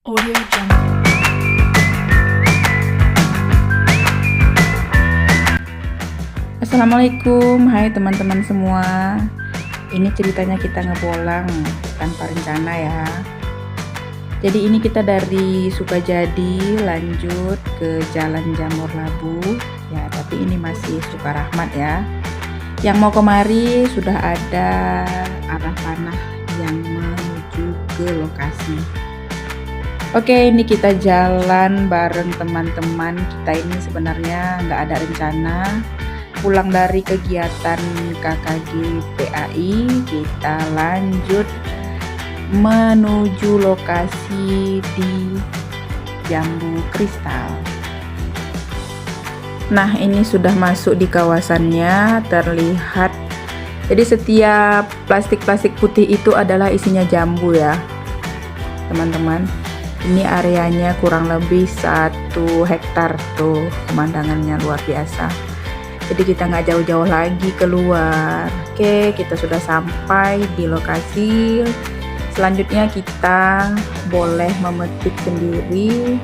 Audio Jungle. Assalamualaikum, hai teman-teman semua. Ini ceritanya kita ngebolang tanpa rencana ya. Jadi ini kita dari Sukajadi lanjut ke Jalan Jamur Labu ya, tapi ini masih Sukarahmat ya. Yang mau kemari sudah ada arah panah yang menuju ke lokasi. Oke, ini kita jalan bareng teman-teman. Kita ini sebenarnya nggak ada rencana. Pulang dari kegiatan KKG PAI, kita lanjut menuju lokasi di Jambu Kristal. Nah, ini sudah masuk di kawasannya, terlihat. Jadi setiap plastik-plastik putih itu adalah isinya jambu ya, teman-teman. Ini areanya kurang lebih 1 hektar tuh, pemandangannya luar biasa. Jadi kita nggak jauh-jauh lagi keluar. Oke, kita sudah sampai di lokasi. Selanjutnya kita boleh memetik sendiri.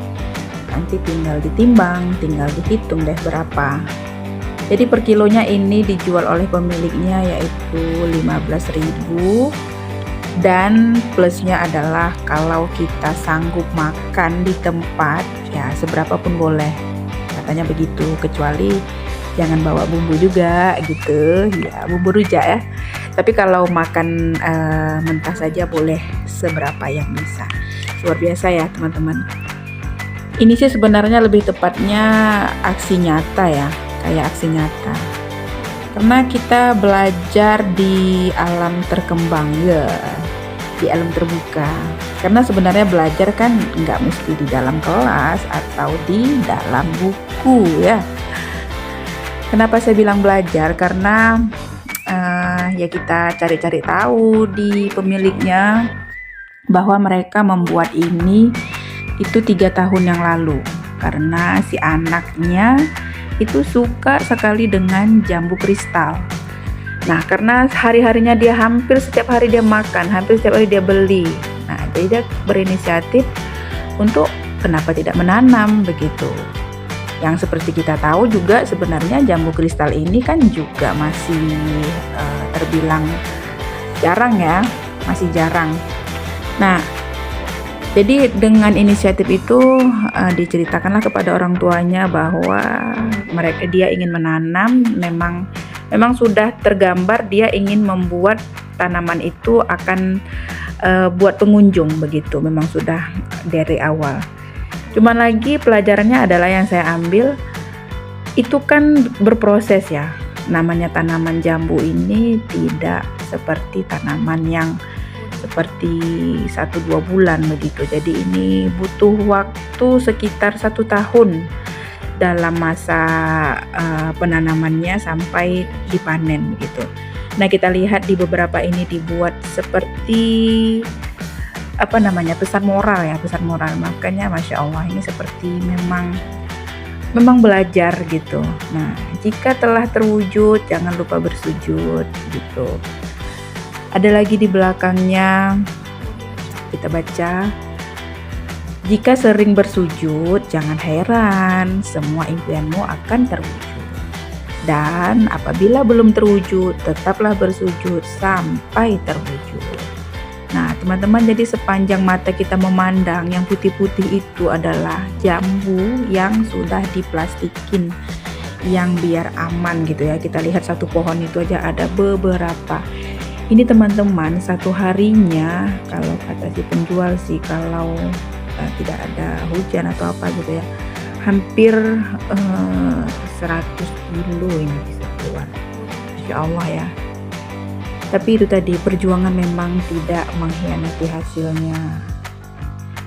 Nanti tinggal ditimbang, tinggal dihitung deh berapa. Jadi per kilonya ini dijual oleh pemiliknya yaitu 15.000. Dan plusnya adalah kalau kita sanggup makan di tempat ya seberapa pun boleh. Katanya begitu, kecuali jangan bawa bumbu juga gitu ya, bumbu rujak ya. Tapi kalau makan mentah saja boleh seberapa yang bisa. Luar biasa ya teman-teman. Ini sih sebenarnya lebih tepatnya aksi nyata ya, kayak aksi nyata. Karena kita belajar di alam terkembang ya, di alam terbuka. Karena sebenarnya belajar kan nggak mesti di dalam kelas atau di dalam buku ya. Kenapa saya bilang belajar? Karena ya kita cari-cari tahu di pemiliknya bahwa mereka membuat ini itu 3 tahun yang lalu. Karena si anaknya itu suka sekali dengan jambu kristal. Nah, karena hari-harinya dia hampir setiap hari dia makan, hampir setiap hari dia beli. Nah, jadi dia berinisiatif untuk kenapa tidak menanam begitu. Yang seperti kita tahu juga sebenarnya jambu kristal ini kan juga masih terbilang jarang ya, masih jarang. Nah, jadi dengan inisiatif itu diceritakanlah kepada orang tuanya bahwa dia ingin menanam, memang sudah tergambar dia ingin membuat tanaman itu akan buat pengunjung begitu, memang sudah dari awal. Cuman lagi pelajarannya adalah yang saya ambil itu kan berproses ya. Namanya tanaman jambu ini tidak seperti tanaman yang seperti 1-2 bulan begitu. Jadi ini butuh waktu sekitar 1 tahun dalam masa penanamannya sampai dipanen gitu. Nah, kita lihat di beberapa ini dibuat seperti pesan moral ya, pesan moral. Makanya Masya Allah ini seperti memang belajar gitu. Nah, jika telah terwujud jangan lupa bersujud gitu. Ada lagi di belakangnya kita baca, jika sering bersujud jangan heran semua impianmu akan terwujud. Dan apabila belum terwujud tetaplah bersujud sampai terwujud. Nah teman-teman, jadi sepanjang mata kita memandang yang putih-putih itu adalah jambu yang sudah diplastikin, yang biar aman gitu ya. Kita lihat satu pohon itu aja ada beberapa. Ini teman-teman, satu harinya kalau kata si penjual sih, kalau tidak ada hujan atau apa gitu ya, hampir 100 kilo ini bisa keluar. Masya Allah ya. Tapi itu tadi, perjuangan memang tidak mengkhianati hasilnya.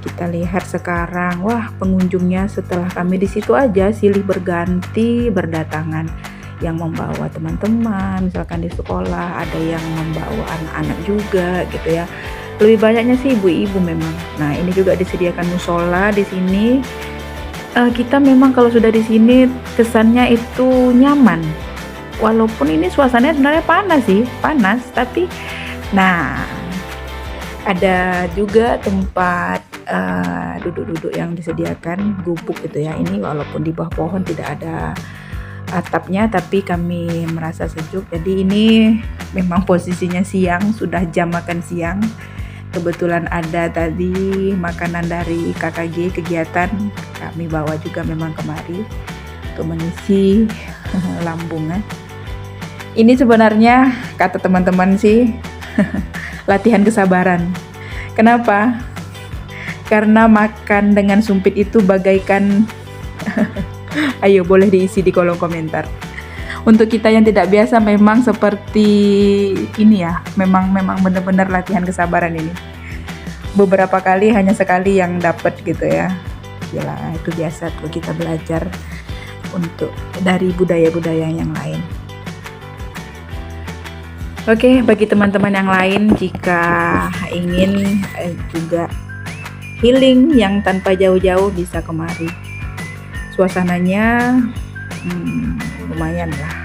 Kita lihat sekarang, wah pengunjungnya setelah kami di situ aja silih berganti berdatangan. Yang membawa teman-teman, misalkan di sekolah, ada yang membawa anak-anak juga gitu ya. Lebih banyaknya sih ibu-ibu memang. Nah, ini juga disediakan musola di sini. Kita memang kalau sudah di sini kesannya itu nyaman. Walaupun ini suasananya sebenarnya panas, tapi nah ada juga tempat duduk-duduk yang disediakan, gubuk gitu ya. Ini walaupun di bawah pohon tidak ada atapnya, tapi kami merasa sejuk. Jadi ini memang posisinya siang, sudah jam makan siang. Kebetulan ada tadi makanan dari KKG kegiatan, kami bawa juga memang kemari untuk mengisi lambung. Ini sebenarnya kata teman-teman sih latihan kesabaran. Kenapa? Karena makan dengan sumpit itu bagaikan ayo boleh diisi di kolom komentar. Untuk kita yang tidak biasa memang seperti ini ya, memang benar-benar latihan kesabaran ini. Beberapa kali hanya sekali yang dapat gitu ya. Yalah, itu biasa tuh kita belajar untuk dari budaya-budaya yang lain. Oke, bagi teman-teman yang lain jika ingin juga healing yang tanpa jauh-jauh bisa kemari. Suasananya lumayan lah,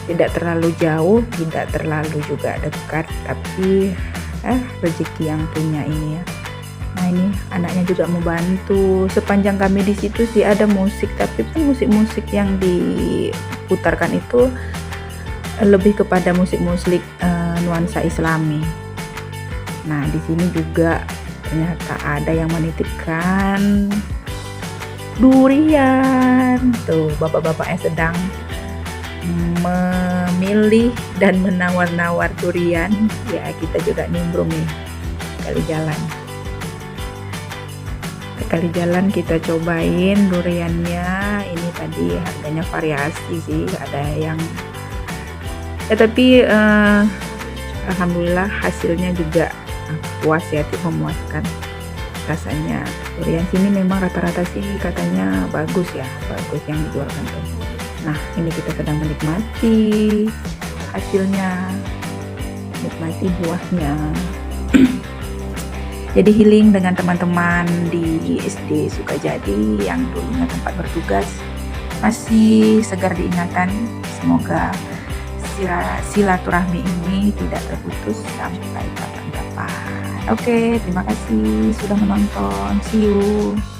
tidak terlalu jauh, tidak terlalu juga dekat, tapi rezeki yang punya ini ya. Nah ini anaknya juga membantu. Sepanjang kami di situ sih ada musik, tapi pun musik-musik yang diputarkan itu lebih kepada musik-musik nuansa Islami. Nah di sini juga ternyata ada yang menitipkan durian. Tuh bapak-bapaknya sedang memilih dan menawar-nawar durian. Ya kita juga nimbrung nih sekali jalan kita cobain duriannya. Ini tadi harganya variasi sih, ada yang tapi alhamdulillah hasilnya juga puas ya, memuaskan. Rasanya durian sini memang rata-rata sih katanya bagus ya, bagus yang dijualkan tuh. Nah ini kita sedang menikmati hasilnya, menikmati buahnya. Jadi healing dengan teman-teman di SD Sukajadi yang dulunya tempat bertugas masih segar diingatan. Semoga silaturahmi ini tidak terputus sampai kapan-kapan. Oke, terima kasih sudah menonton. See you.